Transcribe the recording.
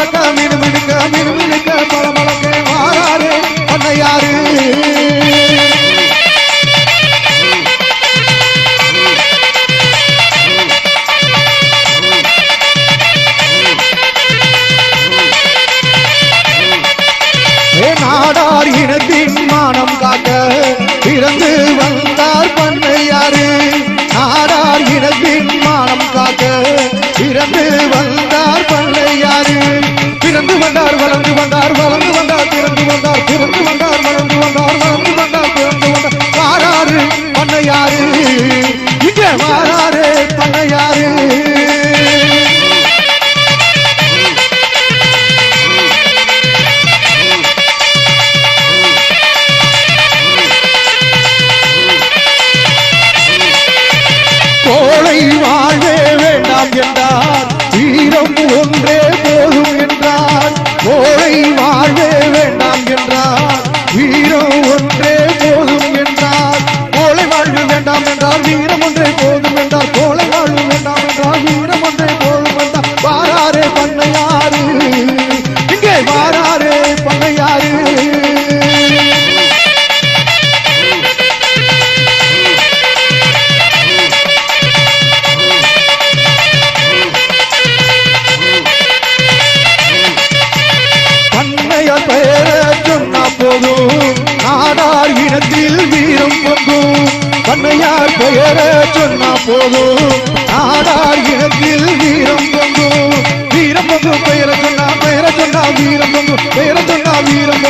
பழக்க மினுமினுக்க மினுமினுக்க பழமளக்க வாராரு பண்ணையாரு நாடார் இனத்தின் மானம் காக்க பிறந்து வந்தார் பண்ணையாரு நாடார் இனத்தின் மானம் காக்க பிறந்து வந்தார் பண்ணையாரு பிறந்து வந்தார் வளர்ந்து வந்தார் வளர்ந்து வந்தார் பிறந்து வந்தார் பிறந்து வந்தார் வளர்ந்து வந்தார் வளர்ந்து வந்தார் பிறந்து வந்தார் வாராரு பண்ணையாரு இங்கே வாராரு பண்ணையாரு கோளை வாழவே வேண்டாம் என்றார் வீரம் ஒன்றே போதும் என்றார் கோளை வாழவே வேண்டாம் என்றார் வீரம் ஒன்றே போதும் என்றார் கோளை வாழ்வு வேண்டாம் என்றார் வீரம் ஒன்றே போதும் என்றார் கோளை வாழ்வு வேண்டாம் என்றார் வீரம் ஒன்றே போதும் என்றார் வாராரே பண்ணையாரு இங்கே வாராரே பண்ணையாரு நாடார் இனத்தில் வீரம் பொங்கும் பண்ணையார் பெயரை சொன்னா போதும் நாடார் இனத்தில் வீரம் பொங்கும் வீரம் பொங்கும் பெயரை சொன்னா வீரம் பொங்கும் பெயரை சொன்னா வீரம்